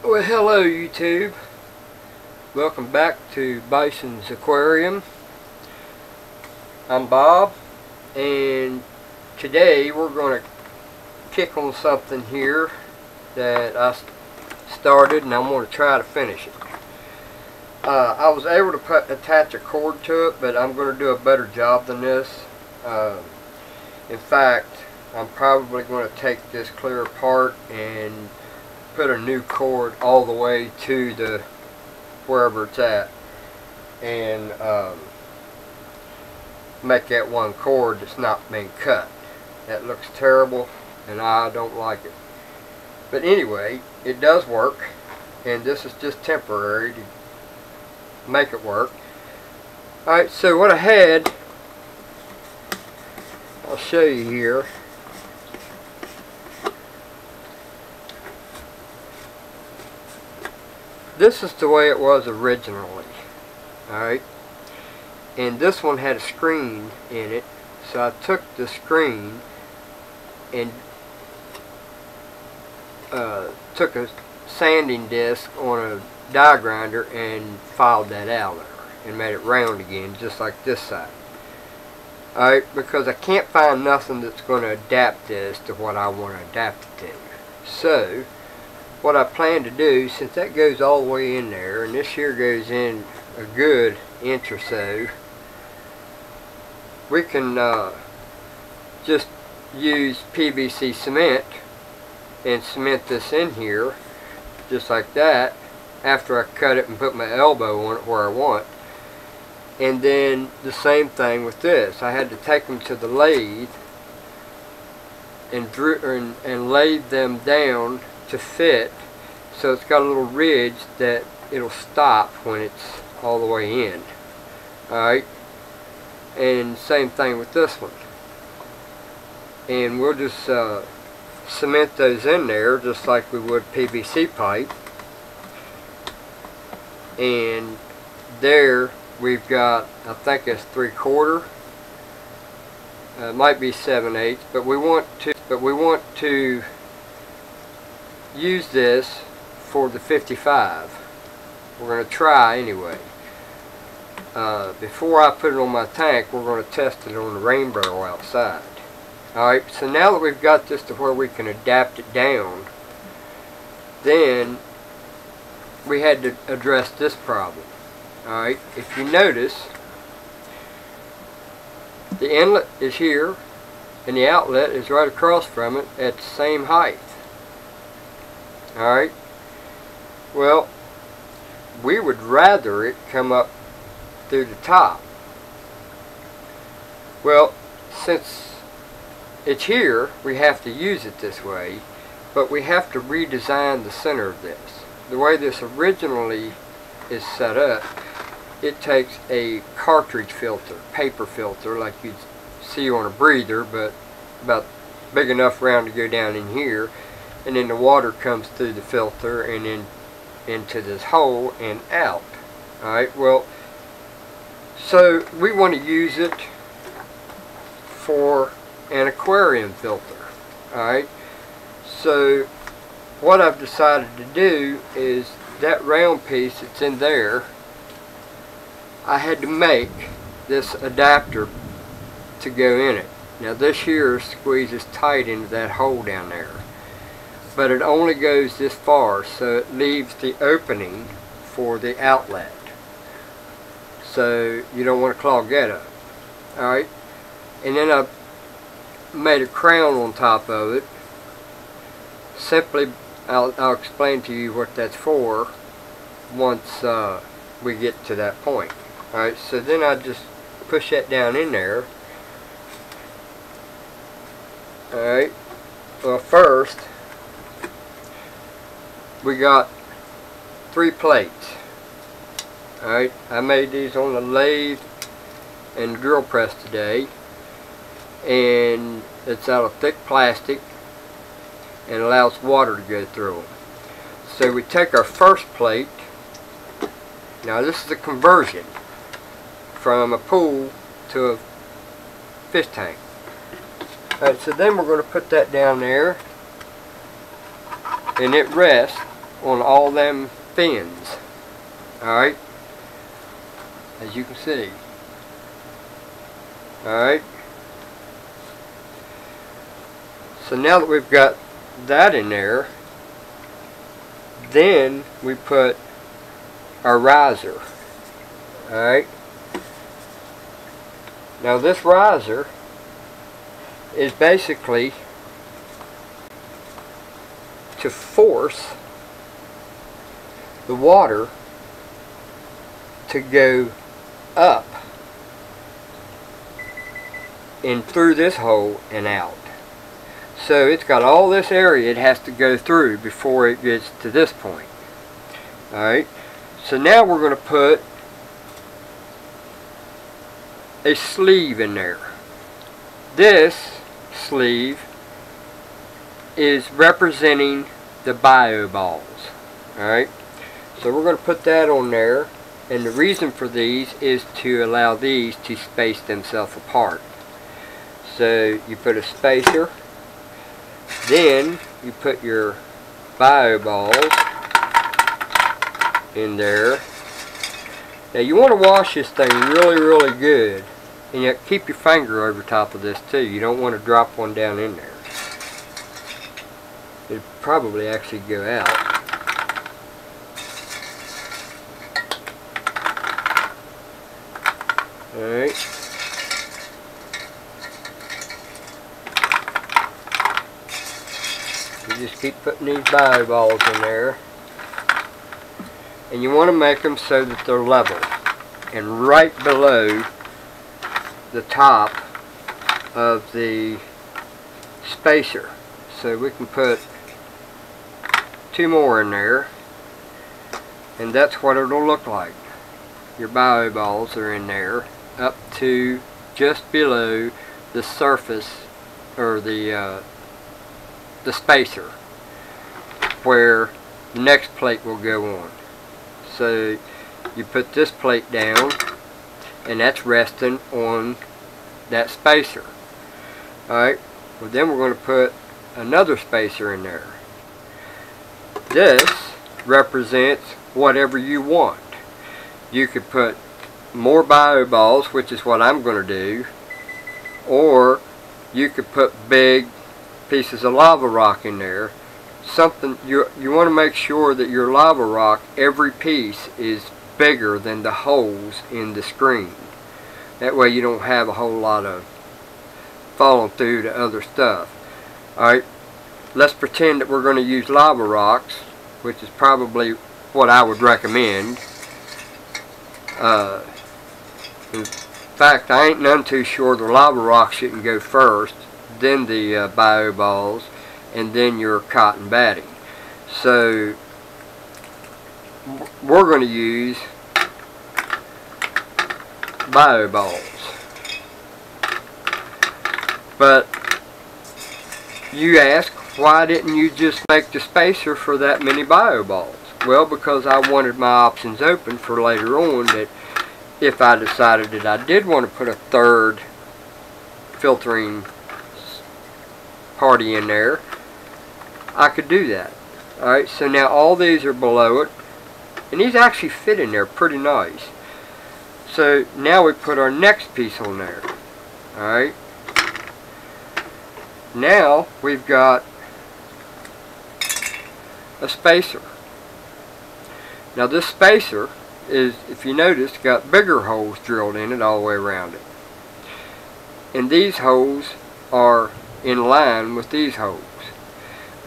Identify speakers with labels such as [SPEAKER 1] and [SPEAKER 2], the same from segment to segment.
[SPEAKER 1] Well, hello YouTube. Welcome back to Bison's Aquarium. I'm Bob, and today we're going to kick on something here that I started, and I'm going to try to finish it. I was able to attach a cord to it, but I'm going to do a better job than this. In fact, I'm probably going to take this clear apart and put a new cord all the way to the wherever it's at, and make that one cord that's not been cut. That looks terrible and I don't like it, but anyway, it does work, and this is just temporary to make it work. Alright, so what I had, I'll show you here. This is the way it was originally, alright, and this one had a screen in it, so I took the screen and took a sanding disc on a die grinder and filed that out there and made it round again, just like this side. Alright, because I can't find nothing that's going to adapt this to what I want to adapt it to. So what I plan to do, since that goes all the way in there, and this here goes in a good inch or so, we can just use PVC cement and cement this in here just like that after I cut it and put my elbow on it where I want. And then the same thing with this. I had to take them to the lathe and lathe them down to fit, so it's got a little ridge that it'll stop when it's all the way in. Alright, and same thing with this one, and we'll just cement those in there just like we would PVC pipe. And there we've got, I think it's 3/4, it might be 7/8, but we want to use this for the 55. We're going to try anyway. Before I put it on my tank, we're going to test it on the rain barrel outside. Alright, so now that we've got this to where we can adapt it down, then we had to address this problem. Alright, if you notice, the inlet is here and the outlet is right across from it at the same height. Alright, well, we would rather it come up through the top. Well, since it's here, we have to use it this way, but we have to redesign the center of this. The way this originally is set up, it takes a cartridge filter, paper filter like you'd see on a breather, but about big enough round to go down in here, and then the water comes through the filter and then into this hole and out. Alright, well, so we want to use it for an aquarium filter. Alright, so what I've decided to do is that round piece that's in there, I had to make this adapter to go in it. Now this here squeezes tight into that hole down there, but it only goes this far, so it leaves the opening for the outlet, so you don't want to clog that up. Alright, and then I made a crown on top of it. Simply, I'll explain to you what that's for once we get to that point. Alright, so then I just push that down in there. Alright, well, first we got 3 plates. Alright, I made these on the lathe and drill press today, and it's out of thick plastic and allows water to go through them. So we take our first plate. Now this is a conversion from a pool to a fish tank. Alright, so then we're going to put that down there, and it rests on all them fins. Alright, as you can see. Alright, so now that we've got that in there, then we put our riser. Alright, now this riser is basically to force the water to go up and through this hole and out. So it's got all this area it has to go through before it gets to this point. Alright, so now we're going to put a sleeve in there. This sleeve is representing the bio balls. Alright, so we're going to put that on there, and the reason for these is to allow these to space themselves apart. So you put a spacer, then you put your bio balls in there. Now you want to wash this thing really good, and you keep your finger over top of this too. You don't want to drop one down in there. It'd probably actually go out. Alright. You just keep putting these bio balls in there. And you want to make them so that they're level. And right below the top of the spacer. So we can put 2 more in there. And that's what it'll look like. Your bio balls are in there up to just below the surface, or the spacer, where the next plate will go on. So you put this plate down, and that's resting on that spacer. Alright, well then we're going to put another spacer in there. This represents whatever you want. You could put more bio balls, which is what I'm going to do, or you could put big pieces of lava rock in there. Something you want to make sure that your lava rock, every piece, is bigger than the holes in the screen. That way you don't have a whole lot of falling through to other stuff. Alright, let's pretend that we're going to use lava rocks, which is probably what I would recommend. In fact, I ain't none too sure the lava rock shouldn't go first, then the bio balls, and then your cotton batting. So we're going to use bio balls. But you ask, why didn't you just make the spacer for that many bio balls? Well, because I wanted my options open for later on, that if I decided that I did want to put a third filtering party in there, I could do that. Alright, so now all these are below it, and these actually fit in there pretty nice. So now we put our next piece on there. Alright, now we've got a spacer. Now this spacer is, if you notice, got bigger holes drilled in it all the way around it. And these holes are in line with these holes.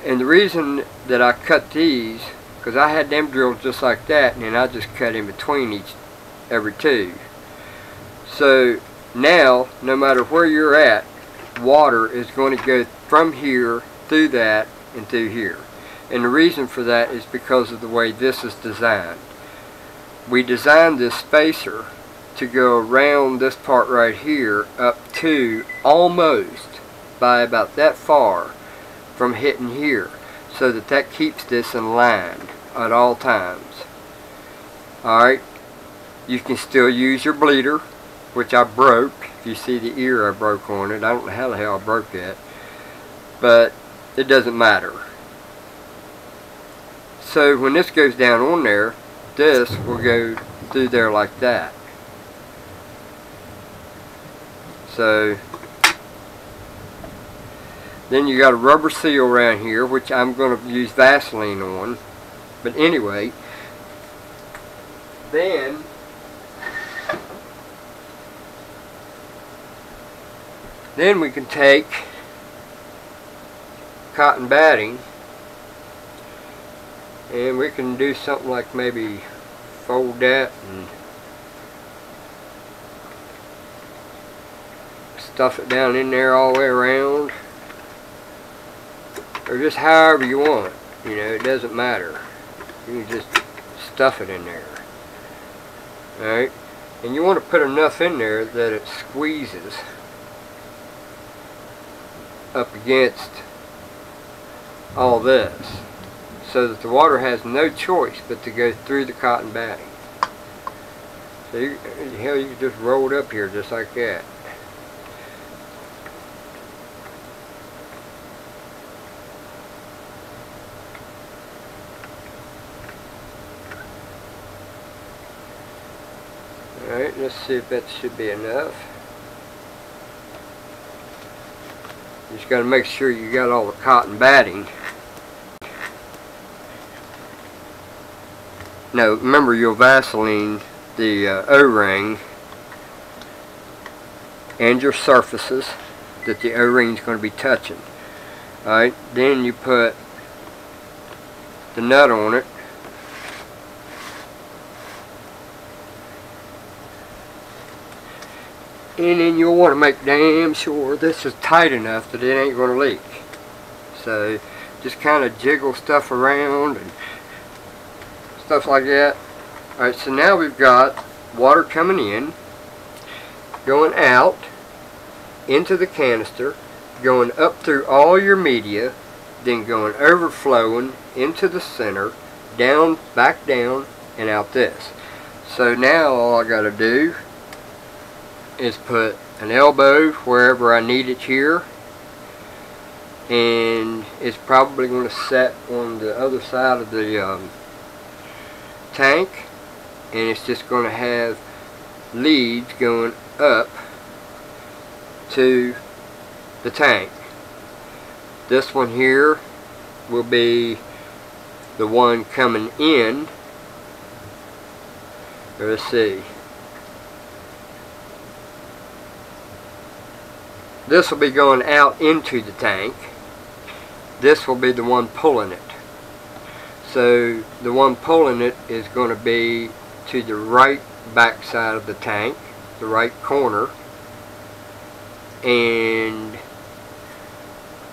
[SPEAKER 1] And the reason that I cut these, because I had them drilled just like that, and then I just cut in between every two. So now, no matter where you're at, water is going to go from here, through that, and through here. And the reason for that is because of the way this is designed. We designed this spacer to go around this part right here up to almost by about that far from hitting here, so that that keeps this in line at all times. Alright, you can still use your bleeder, which I broke. If you see the ear I broke on it, I don't know how the hell I broke that, but it doesn't matter. So when this goes down on there, this will go through there like that. So then you got a rubber seal around here, which I'm going to use Vaseline on. But anyway, then we can take cotton batting and we can do something like maybe fold that and stuff it down in there all the way around, or just however you want. You know, it doesn't matter. You can just stuff it in there. Alright, and you want to put enough in there that it squeezes up against all this, so that the water has no choice but to go through the cotton batting. So you can just roll it up here just like that. Alright, let's see if that should be enough. You just got to make sure you got all the cotton batting. Now remember, you'll Vaseline the O-ring and your surfaces that the O-ring is going to be touching. Alright, then you put the nut on it. And then you'll want to make damn sure this is tight enough that it ain't going to leak. So just kind of jiggle stuff around and stuff like that. Alright, so now we've got water coming in, going out into the canister, going up through all your media, then going overflowing into the center, down, back down, and out this. So now all I got to do is put an elbow wherever I need it here, and it's probably going to set on the other side of the tank, and it's just going to have leads going up to the tank. This one here will be the one coming in. Let's see. This will be going out into the tank. This will be the one pulling it. So the one pulling it is going to be to the right back side of the tank, the right corner, and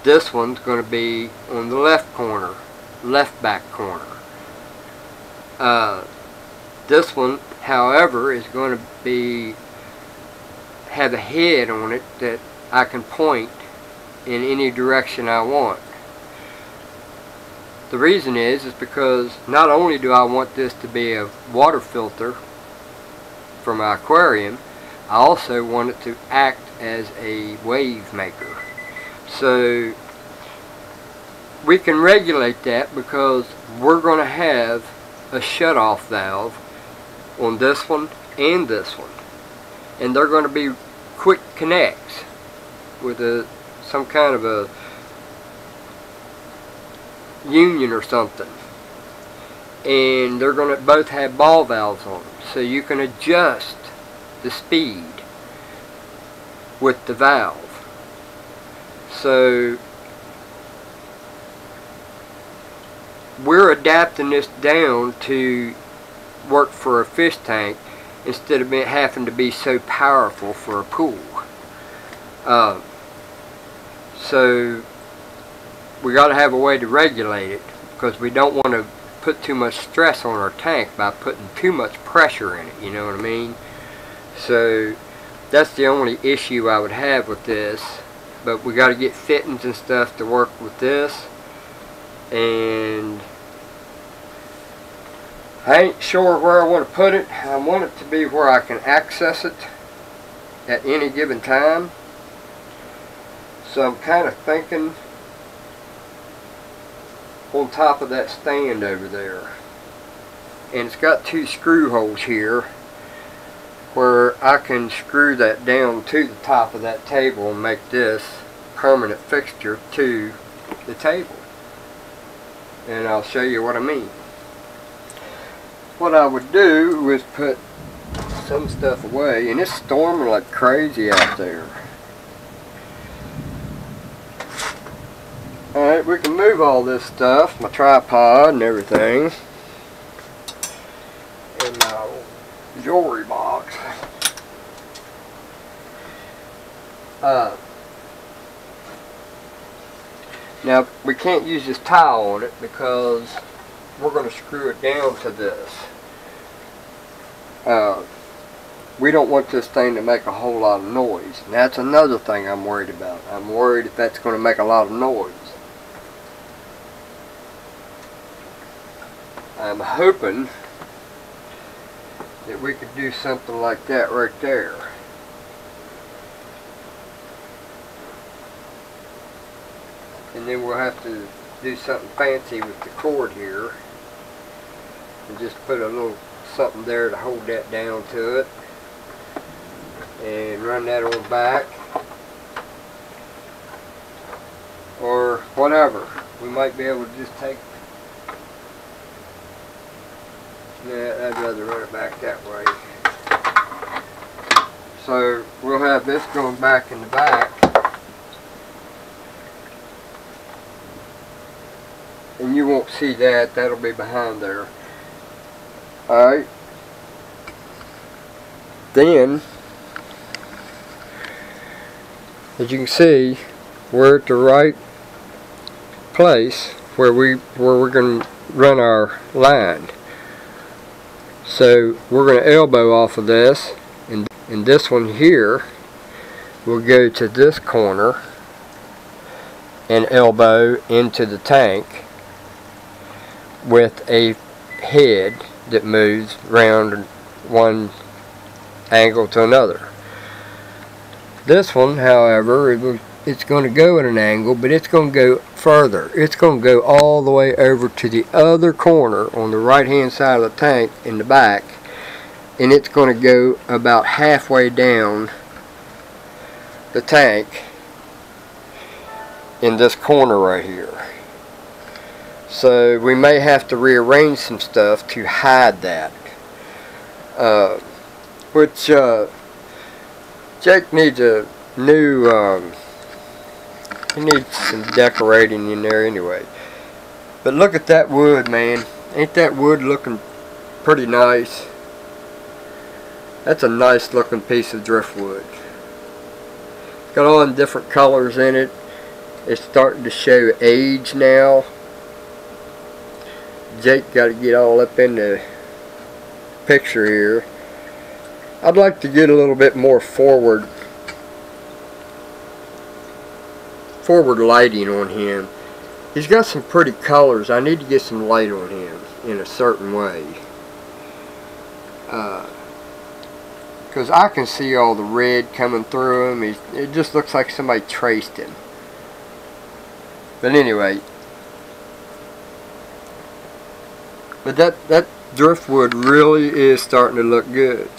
[SPEAKER 1] this one's going to be on the left corner, left back corner. This one, however, is going to have a head on it that I can point in any direction I want. The reason is because not only do I want this to be a water filter for my aquarium, I also want it to act as a wave maker. So we can regulate that because we're going to have a shut-off valve on this one and this one, and they're going to be quick connects with some kind of a union or something, and they're going to both have ball valves on them, so you can adjust the speed with the valve. So we're adapting this down to work for a fish tank instead of it having to be so powerful for a pool. So we got to have a way to regulate it, because we don't want to put too much stress on our tank by putting too much pressure in it, you know what I mean? So that's the only issue I would have with this, but we got to get fittings and stuff to work with this, and I ain't sure where I want to put it. I want it to be where I can access it at any given time. So I'm kind of thinking on top of that stand over there. And it's got 2 screw holes here where I can screw that down to the top of that table and make this permanent fixture to the table. And I'll show you what I mean. What I would do is put some stuff away, and it's storming like crazy out there. Alright, we can move all this stuff, my tripod and everything, in my jewelry box. Now, we can't use this tile on it because we're going to screw it down to this. We don't want this thing to make a whole lot of noise. And that's another thing I'm worried about. I'm worried if that's going to make a lot of noise. I'm hoping that we could do something like that right there. And then we'll have to do something fancy with the cord here. And just put a little something there to hold that down to it. And run that on back. Or whatever. We might be able to just take... Yeah, I'd rather run it back that way. So we'll have this going back in the back. And you won't see that. That'll be behind there. Alright. Then, as you can see, we're at the right place where we're going to run our line. So we're going to elbow off of this, and this one here will go to this corner and elbow into the tank with a head that moves around one angle to another. This one, however, it's going to go at an angle, but it's going to go further. It's going to go all the way over to the other corner on the right hand side of the tank in the back, and it's going to go about halfway down the tank in this corner right here. So we may have to rearrange some stuff to hide that. Which Jake needs a new, he needs some decorating in there anyway. But look at that wood, man. Ain't that wood looking pretty nice? That's a nice looking piece of driftwood. It's got all the different colors in it. It's starting to show age now. Jake got to get all up in the picture here. I'd like to get a little bit more forward lighting on him. He's got some pretty colors. I need to get some light on him in a certain way. Because I can see all the red coming through him. It just looks like somebody traced him. But anyway. But that driftwood really is starting to look good.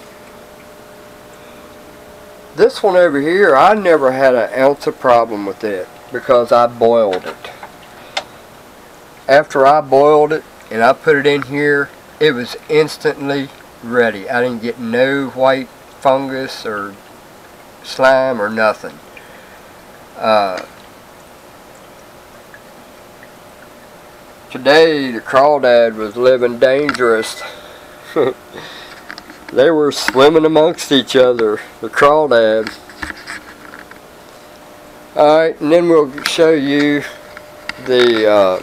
[SPEAKER 1] This one over here, I never had an ounce of problem with it because I boiled it. After I boiled it and I put it in here, it was instantly ready. I didn't get no white fungus or slime or nothing. Today the crawdad was living dangerous. They were swimming amongst each other, the crawdad. Alright, and then we'll show you the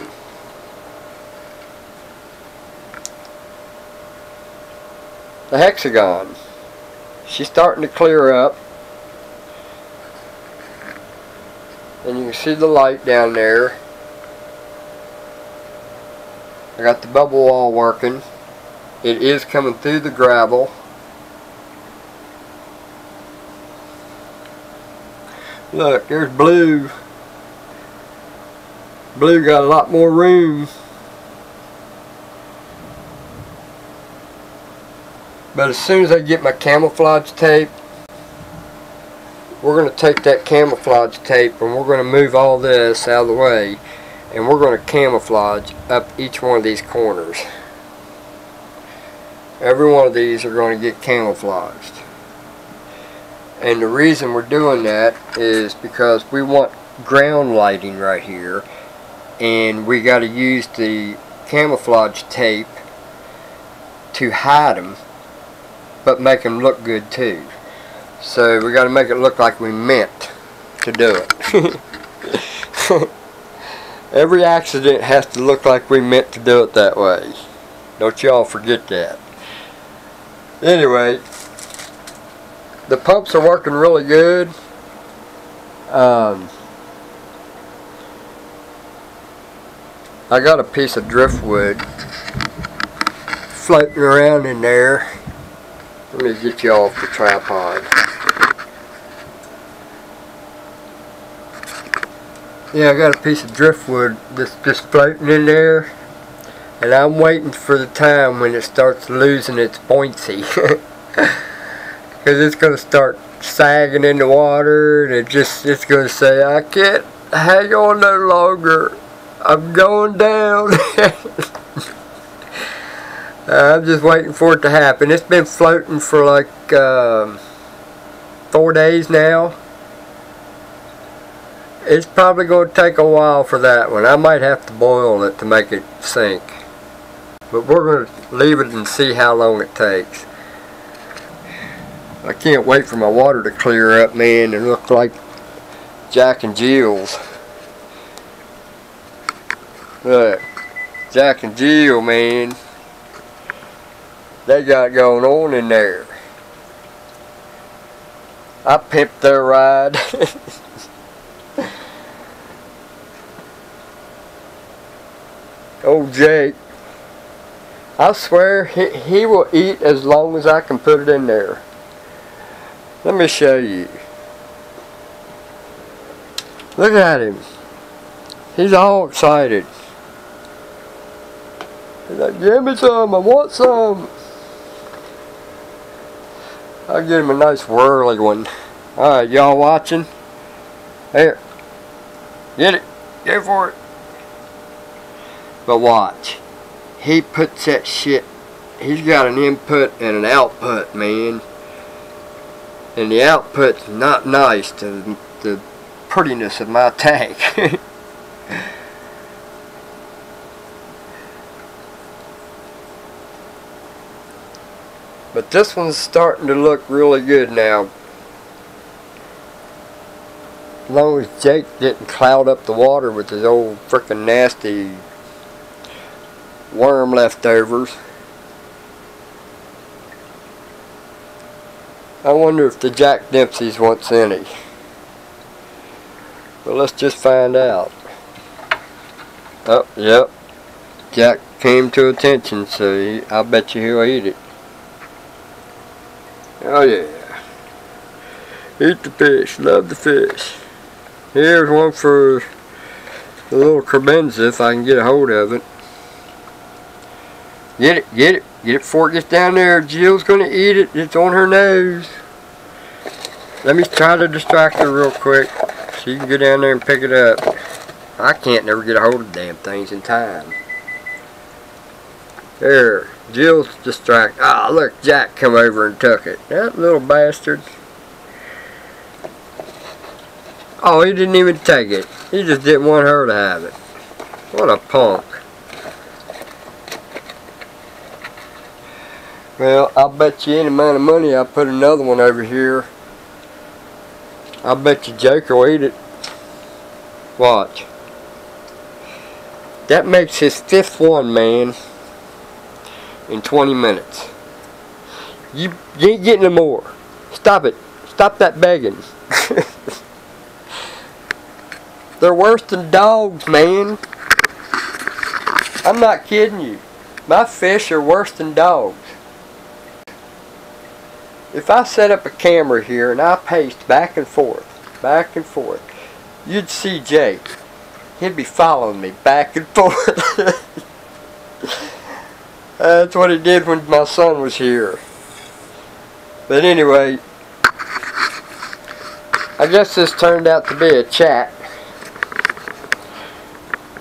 [SPEAKER 1] hexagon. She's starting to clear up. And you can see the light down there. I got the bubble wall working. It is coming through the gravel. Look, there's blue. Blue got a lot more room. But as soon as I get my camouflage tape, we're going to take that camouflage tape and we're going to move all this out of the way, and we're going to camouflage up each one of these corners. Every one of these are going to get camouflaged. And the reason we're doing that is because we want ground lighting right here, and we got to use the camouflage tape to hide them, but make them look good too. So we got to make it look like we meant to do it. Every accident has to look like we meant to do it that way. Don't y'all forget that. Anyway, the pumps are working really good. I got a piece of driftwood floating around in there. Let me get you off the tripod. Yeah, I got a piece of driftwood that's just floating in there, and I'm waiting for the time when it starts losing its buoyancy. Because it's going to start sagging in the water, and it's going to say, I can't hang on no longer. I'm going down. I'm just waiting for it to happen. It's been floating for like 4 days now. It's probably going to take a while for that one. I might have to boil it to make it sink. But we're going to leave it and see how long it takes. I can't wait for my water to clear up, man, and look like Jack and Jill's. Look, Jack and Jill, man. They got it going on in there. I pimped their ride. Old Jake. I swear he will eat as long as I can put it in there. Let me show you. Look at him. He's all excited. He's like, give me some, I want some. I'll get him a nice whirly one. Alright, y'all watching? Here. Get it. Go for it. But watch. He puts that shit. He's got an input and an output, man. And the output's not nice to the prettiness of my tank. But this one's starting to look really good now. As long as Jake didn't cloud up the water with his old frickin' nasty worm leftovers. I wonder if the Jack Dempsey's wants any. Well, let's just find out. Oh, yep. Jack came to attention, so I bet you he'll eat it. Oh yeah. Eat the fish. Love the fish. Here's one for the little crebenza if I can get a hold of it. Get it, get it. Get it before it gets down there. Jill's gonna eat it. It's on her nose. Let me try to distract her real quick so you can go down there and pick it up. I can't never get a hold of the damn things in time. There. Jill's distracted. Ah, look, Jack come over and took it. That little bastard. Oh, he didn't even take it. He just didn't want her to have it. What a punk. Well, I'll bet you any amount of money I put another one over here. I bet you Jake will eat it. Watch. That makes his 5th one, man. In 20 minutes. You ain't getting no more. Stop it. Stop that begging. They're worse than dogs, man. I'm not kidding you. My fish are worse than dogs. If I set up a camera here and I paced back and forth, you'd see Jake. he'd be following me back and forth. That's what he did when my son was here. But anyway, I guess this turned out to be a chat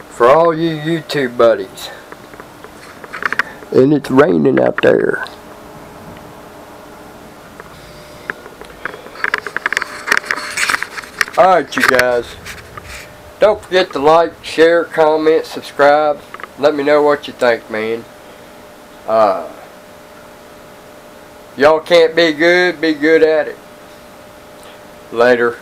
[SPEAKER 1] for all you YouTube buddies. And it's raining out there. Alright, you guys. Don't forget to like, share, comment, subscribe. Let me know what you think, man. Y'all can't be good at it. Later.